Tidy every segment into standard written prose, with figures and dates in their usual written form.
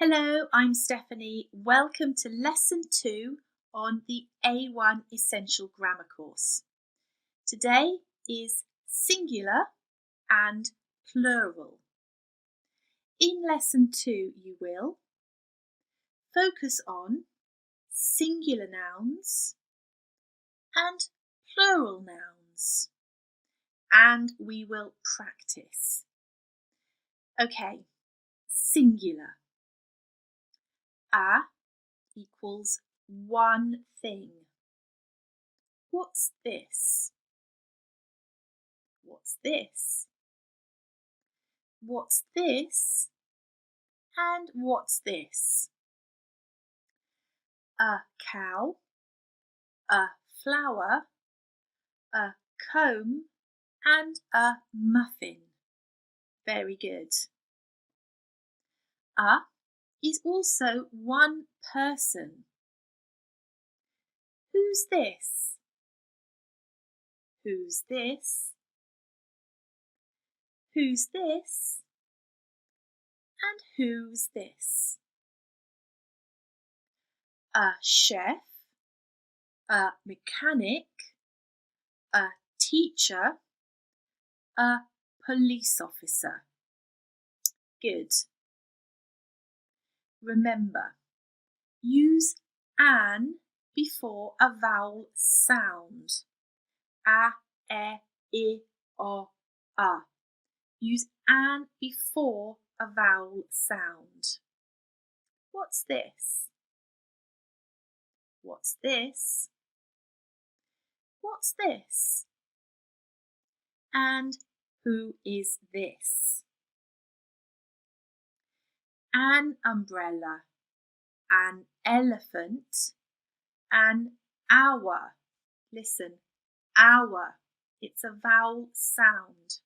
Hello, I'm Stephanie. Welcome to Lesson 2 on the A1 Essential Grammar course. Today is singular and plural. In Lesson 2 you will focus on singular nouns and plural nouns, and we will practice. Okay, singular. A equals one thing. What's this? What's this? What's this? And what's this? A cow, a flower, a comb, and a muffin. Very good. A is also one person. Who's this? Who's this? Who's this? And who's this? A chef, a mechanic, a teacher, a police officer. Good. Remember, use an before a vowel sound. A, e, I, o, a. Use an before a vowel sound. What's this? What's this? What's this? And who is this? An umbrella, an elephant, an hour. Listen, hour. It's a vowel sound.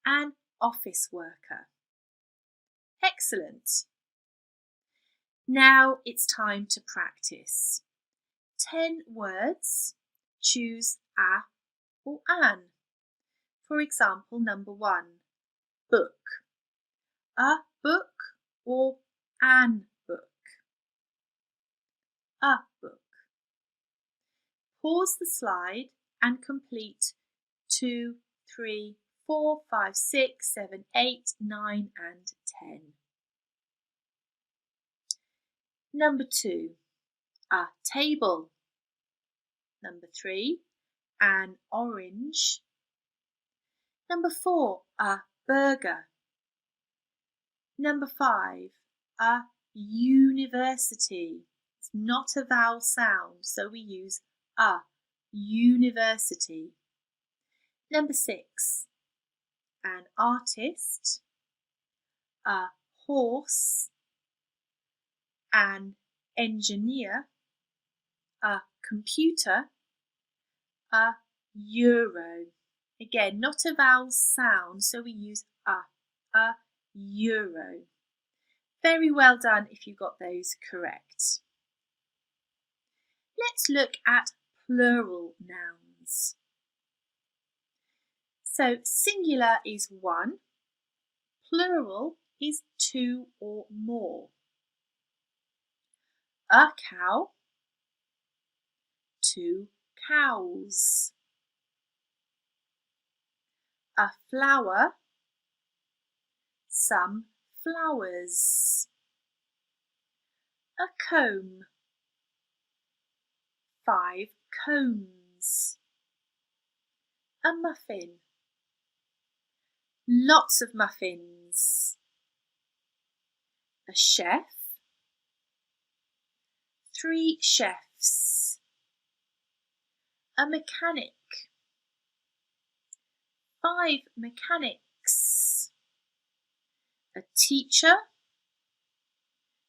An office worker. Excellent. Now it's time to practice. 10 words. Choose a or an. For example, number 1, book. A book or an book. A book. Pause the slide and complete 2, 3, 4, 5, 6, 7, 8, 9 and 10. Number 2, a table. Number 3, an orange. Number 4, a burger. Number 5, a university. It's not a vowel sound, so we use a, university. Number 6, an artist, a horse, an engineer, a computer, a euro. Again, not a vowel sound, so we use a euro. Very well done if you got those correct. Let's look at plural nouns. So singular is one, plural is 2 or more. A cow, 2 cows. A flower, some flowers. A comb, 5 combs. A muffin, lots of muffins. A chef, 3 chefs. A mechanic, 5 mechanics. A teacher,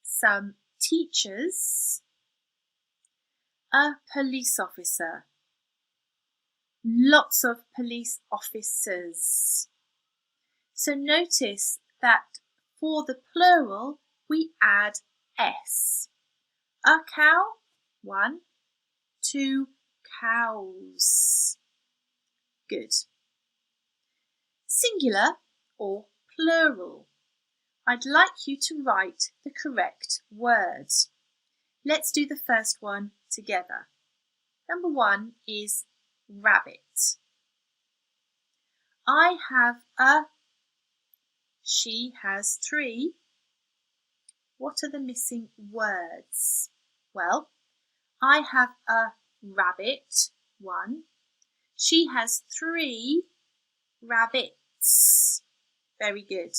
some teachers. A police officer, lots of police officers. So notice that for the plural we add s. A cow, 1, 2 cows. Good. Singular or plural. I'd like you to write the correct words. Let's do the first one together. Number 1 is rabbit. I have a. She has 3. What are the missing words? Well, I have a rabbit, 1. She has 3 rabbits. Very good.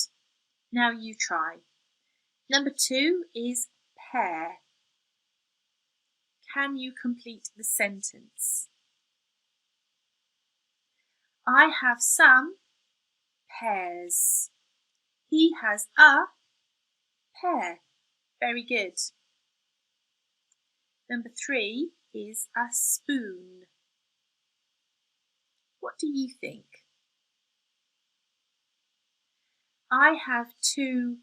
Now you try. Number 2 is pear. Can you complete the sentence? I have some pears. He has a pear. Very good. Number 3 is a spoon. What do you think? I have 2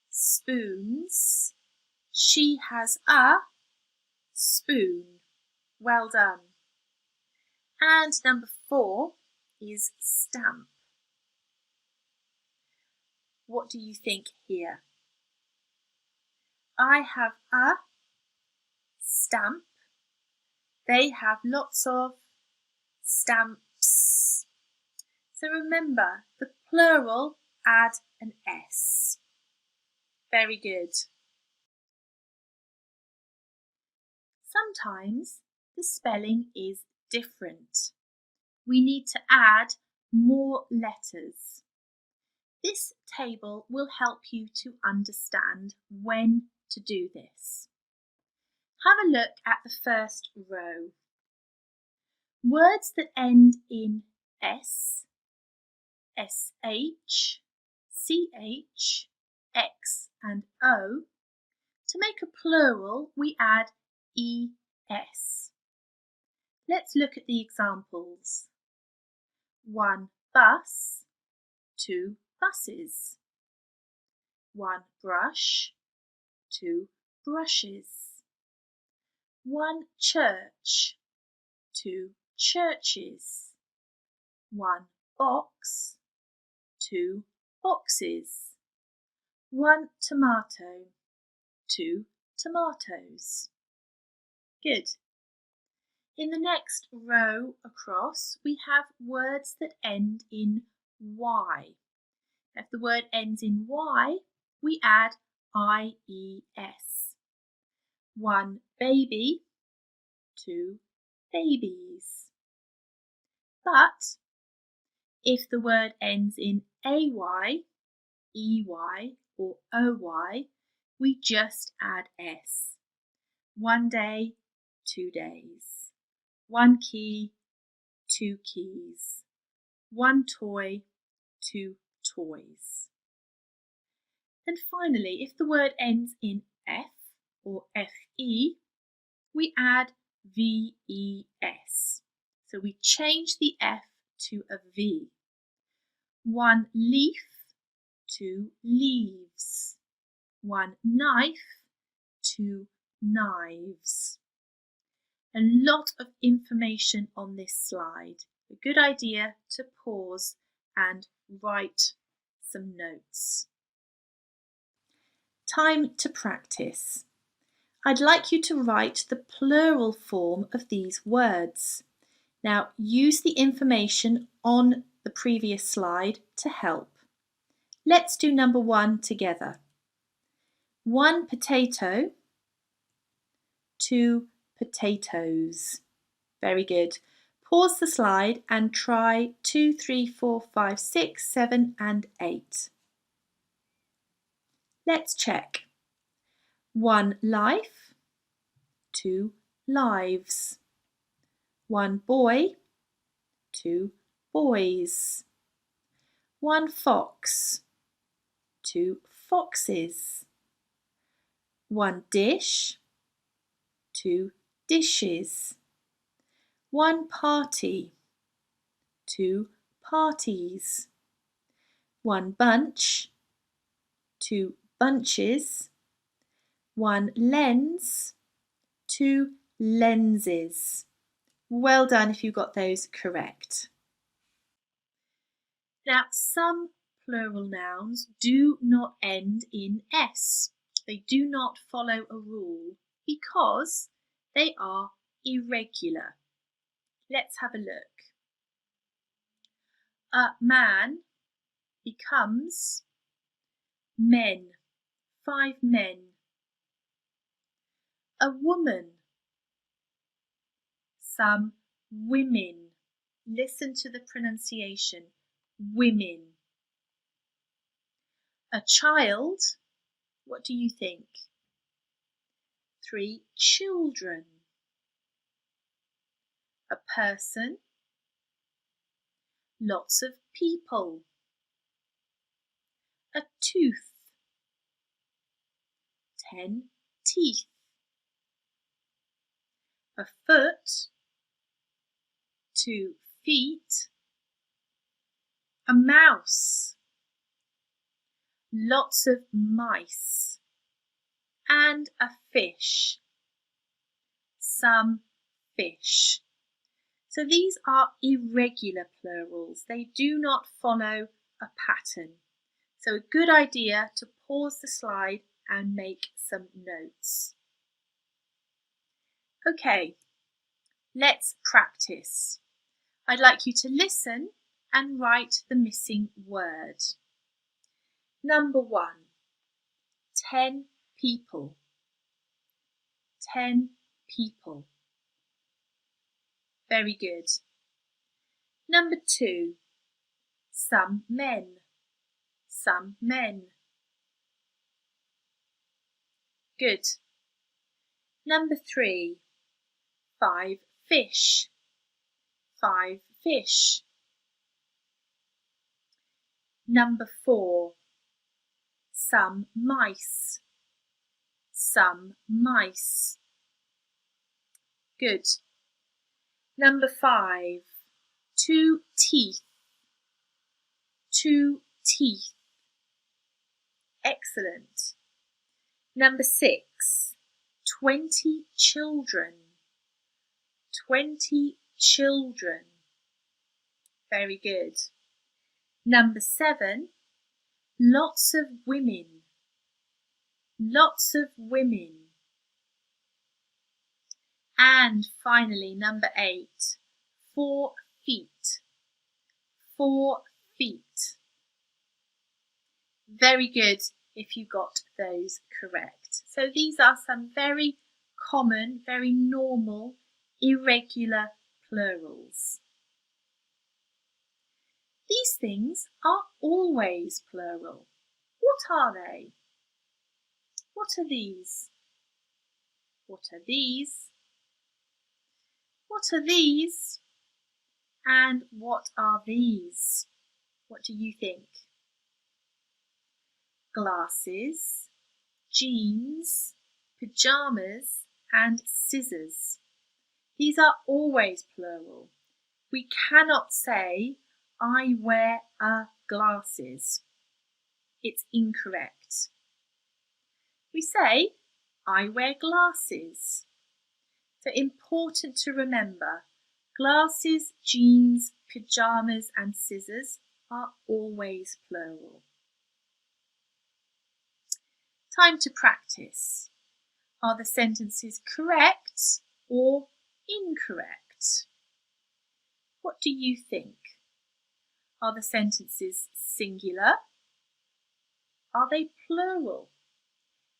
spoons. She has a spoon. Well done. And number 4 is stamp. What do you think here? I have a stamp. They have lots of stamps. So remember, the plural, add an S. Very good. Sometimes the spelling is different. We need to add more letters. This table will help you to understand when to do this. Have a look at the first row. Words that end in S, SH, CH, X and O. To make a plural, we add ES. Let's look at the examples. 1 bus, 2 buses. 1 brush, 2 brushes. 1 church, 2 churches. 1 box, 2 boxes. 1 tomato, 2 tomatoes. Good. In the next row across, we have words that end in Y. If the word ends in Y, we add IES. 1 baby, 2 babies. But if the word ends in AY, EY or OY, we just add S. 1 day, 2 days. 1 key, 2 keys. 1 toy, 2 toys. And finally, if the word ends in F or FE, we add VES. So we change the F to a V. 1 leaf, 2 leaves. 1 knife, 2 knives. A lot of information on this slide. A good idea to pause and write some notes. Time to practice. I'd like you to write the plural form of these words. Now use the information on the previous slide to help. Let's do number 1 together. 1 potato, 2 potatoes. Very good. Pause the slide and try 2, 3, 4, 5, 6, 7 and 8. Let's check. 1 life, 2 lives. 1 boy, 2 boys. 1 fox, 2 foxes. 1 dish, 2 dishes. 1 party, 2 parties. 1 bunch, 2 bunches. 1 lens, 2 lenses. Well done if you got those correct. Now, some plural nouns do not end in S. They do not follow a rule because they are irregular. Let's have a look. A man becomes men, 5 men. A woman, some women. Listen to the pronunciation, women. A child, what do you think? 3 children. A person, lots of people. A tooth, 10 teeth. A foot, 2 feet. A mouse, lots of mice. And a fish, some fish. So these are irregular plurals. They do not follow a pattern. So a good idea to pause the slide and make some notes. Okay, let's practice. I'd like you to listen and write the missing word. Number 1, 10 people. 10 people. Very good. Number 2, some men. Some men. Good. Number 3, 5 fish. 5 fish. Number 4, some mice. Some mice. Good. Number 5, 2 teeth. 2 teeth. Excellent. Number 6, 20 children. 20 children. Very good. Number 7, lots of women. Lots of women. And finally, number 8, 4 feet. 4 feet. Very good if you got those correct. So these are some very common, very normal, irregular plurals. These things are always plural. What are they? What are these? What are these? What are these? And what are these? What do you think? Glasses, jeans, pyjamas, and scissors. These are always plural. We cannot say, I wear a glasses. It's incorrect. We say, I wear glasses. So important to remember, glasses, jeans, pyjamas, and scissors are always plural. Time to practice. Are the sentences correct or incorrect? What do you think? Are the sentences singular? Are they plural?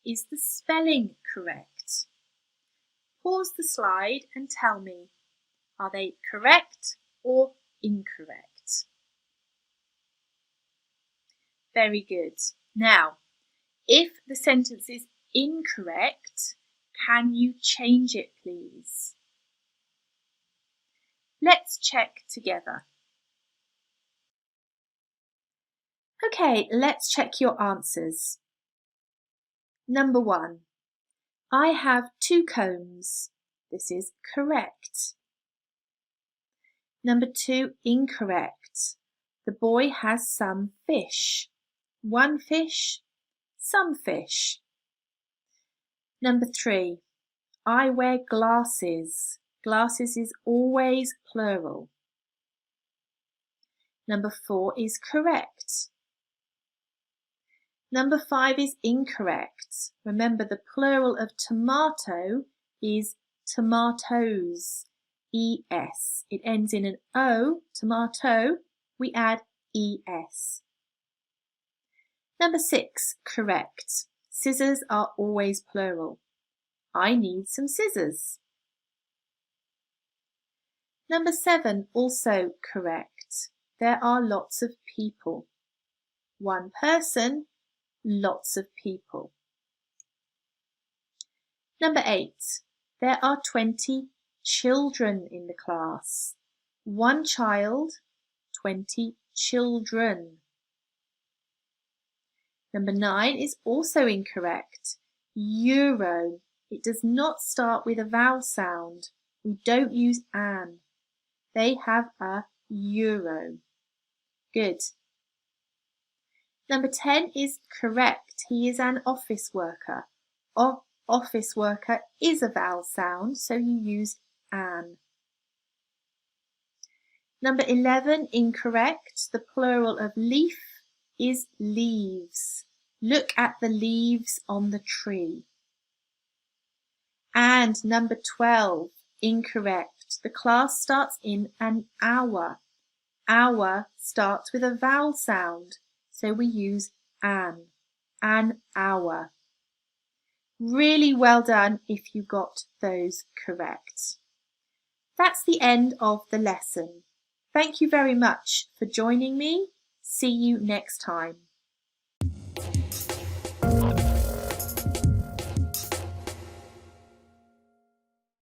Is the spelling correct? Pause the slide and tell me, are they correct or incorrect? Very good. Now, if the sentence is incorrect, can you change it, please? Let's check together. Okay, let's check your answers. Number 1, I have 2 combs. This is correct. Number 2, incorrect. The boy has some fish. 1 fish, some fish. Number 3, I wear glasses. Glasses is always plural. Number 4 is correct. Number 5 is incorrect. Remember, the plural of tomato is tomatoes. ES. It ends in an O, tomato. We add ES. Number 6, correct. Scissors are always plural. I need some scissors. Number 7, also correct. There are lots of people. One person, lots of people. Number 8, there are 20 children in the class. One child, 20 children. Number 9 is also incorrect. Euro. It does not start with a vowel sound. We don't use an. They have a euro. Good. Number 10 is correct. He is an office worker. Office worker is a vowel sound, so you use an. Number 11, incorrect. The plural of leaf is leaves. Look at the leaves on the tree. And number 12, incorrect. The class starts in an hour. Hour starts with a vowel sound, so we use an hour. Really well done if you got those correct. That's the end of the lesson. Thank you very much for joining me. See you next time.